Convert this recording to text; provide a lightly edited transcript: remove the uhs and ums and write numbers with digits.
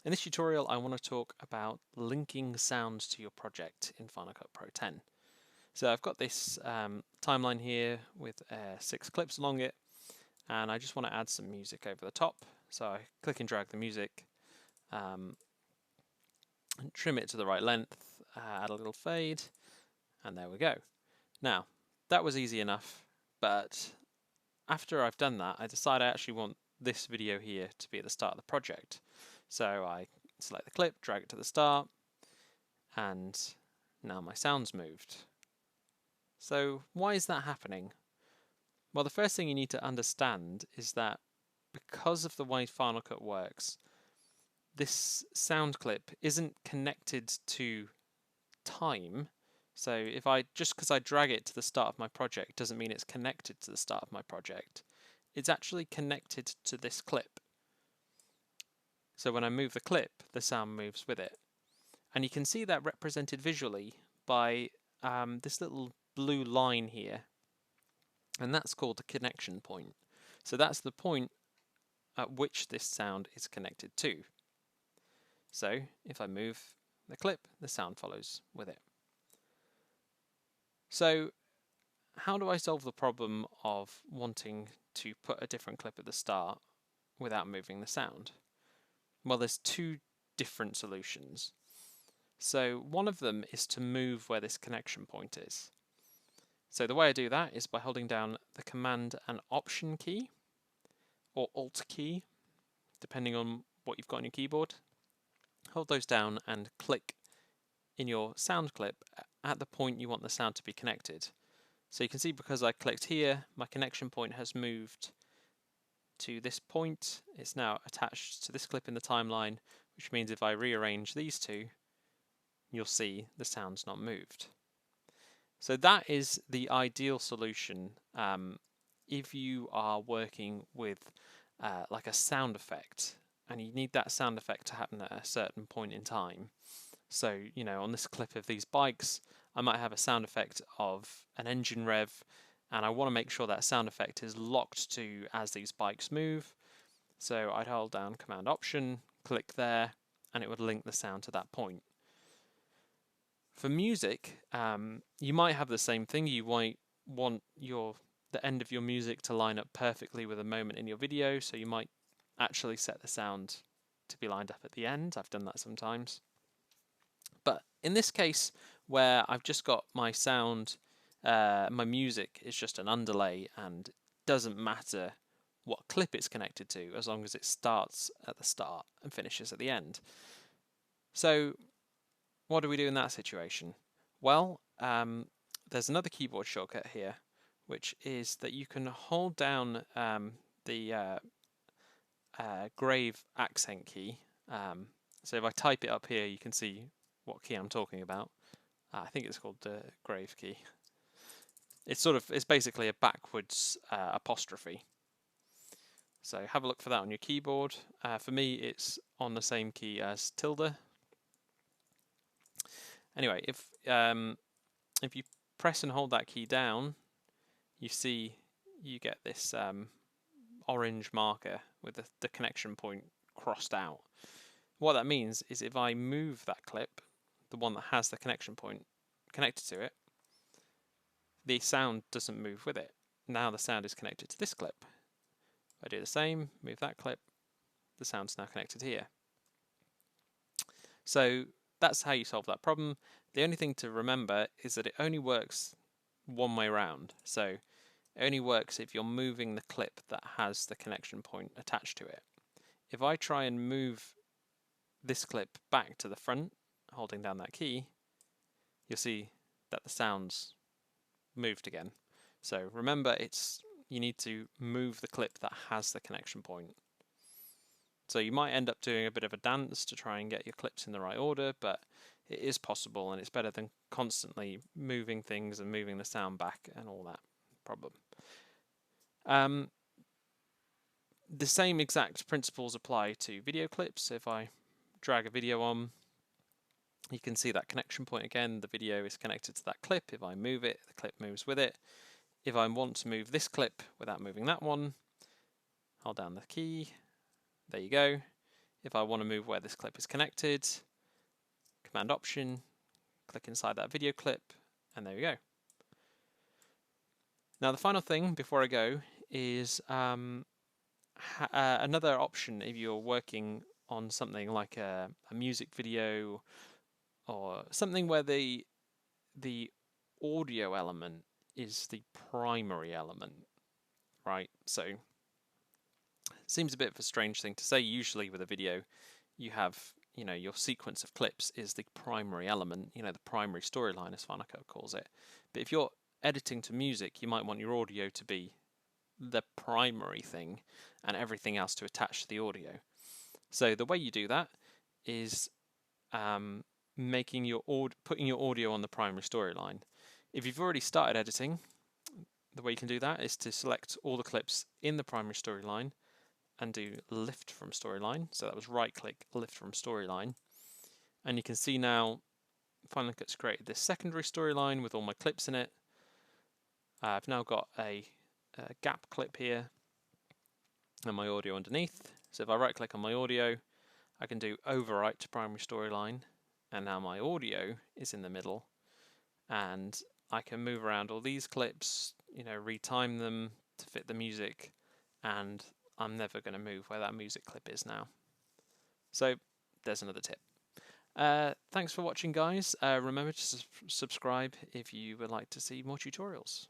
In this tutorial, I want to talk about linking sounds to your project in Final Cut Pro 10. So I've got this timeline here with 6 clips along it, and I just want to add some music over the top. So I click and drag the music, and trim it to the right length, add a little fade, and there we go. Now, that was easy enough, but after I've done that, I decide I actually want this video here to be at the start of the project. So I select the clip, drag it to the start, and now my sound's moved. So why is that happening? Well, the first thing you need to understand is that because of the way Final Cut works, this sound clip isn't connected to time. So if just because I drag it to the start of my project doesn't mean it's connected to the start of my project. It's actually connected to this clip. So when I move the clip, the sound moves with it. And you can see that represented visually by this little blue line here. And that's called the connection point. So that's the point at which this sound is connected to. So if I move the clip, the sound follows with it. So how do I solve the problem of wanting to put a different clip at the start without moving the sound? Well, there's two different solutions. So one of them is to move where this connection point is. So the way I do that is by holding down the Command and Option key, or Alt key, depending on what you've got on your keyboard. Hold those down and click in your sound clip at the point you want the sound to be connected. So you can see because I clicked here, my connection point has moved to this point. It's now attached to this clip in the timeline, which means if I rearrange these two, you'll see the sound's not moved. So that is the ideal solution if you are working with like a sound effect, and you need that sound effect to happen at a certain point in time. So, you know, on this clip of these bikes, I might have a sound effect of an engine rev, and I want to make sure that sound effect is locked to as these bikes move. So I'd hold down Command Option, click there, and it would link the sound to that point. For music, you might have the same thing. You might want the end of your music to line up perfectly with a moment in your video, so you might actually set the sound to be lined up at the end. I've done that sometimes. But in this case, where I've just got my sound, my music is just an underlay, and it doesn't matter what clip it's connected to as long as it starts at the start and finishes at the end. So what do we do in that situation? Well, there's another keyboard shortcut here, which is that you can hold down the grave accent key. So if I type it up here, you can see what key I'm talking about. I think it's called the grave key. It's basically a backwards apostrophe. So have a look for that on your keyboard. For me, it's on the same key as tilde. Anyway, if you press and hold that key down, you get this orange marker with the connection point crossed out. What that means is if I move that clip, the one that has the connection point connected to it, the sound doesn't move with it. Now the sound is connected to this clip. If I do the same, move that clip, the sound's now connected here. So that's how you solve that problem. The only thing to remember is that it only works one way round. So it only works if you're moving the clip that has the connection point attached to it. If I try and move this clip back to the front, holding down that key, you'll see that the sound's moved again. So remember, you need to move the clip that has the connection point. So you might end up doing a bit of a dance to try and get your clips in the right order, but it is possible, and it's better than constantly moving things and moving the sound back and all that problem. The same exact principles apply to video clips. If I drag a video on, you can see that connection point again. The video is connected to that clip. If I move it, the clip moves with it. If I want to move this clip without moving that one, hold down the key. There you go. if I want to move where this clip is connected, Command Option, click inside that video clip, and there we go. Now the final thing before I go is another option if you're working on something like a music video or something where the audio element is the primary element, right? So it seems a bit of a strange thing to say. Usually with a video you have, your sequence of clips is the primary element, the primary storyline as Final calls it. But if you're editing to music, you might want your audio to be the primary thing and everything else to attach to the audio. So the way you do that is putting your audio on the primary storyline. If you've already started editing, the way you can do that is to select all the clips in the primary storyline and do lift from storyline. So that was right click, lift from storyline. And you can see now Final Cut's created this secondary storyline with all my clips in it. I've now got a gap clip here and my audio underneath. So if I right click on my audio, I can do overwrite to primary storyline, and now my audio is in the middle, and I can move around all these clips, retime them to fit the music, and I'm never going to move where that music clip is now. So there's another tip. Thanks for watching, guys. Remember to subscribe if you would like to see more tutorials.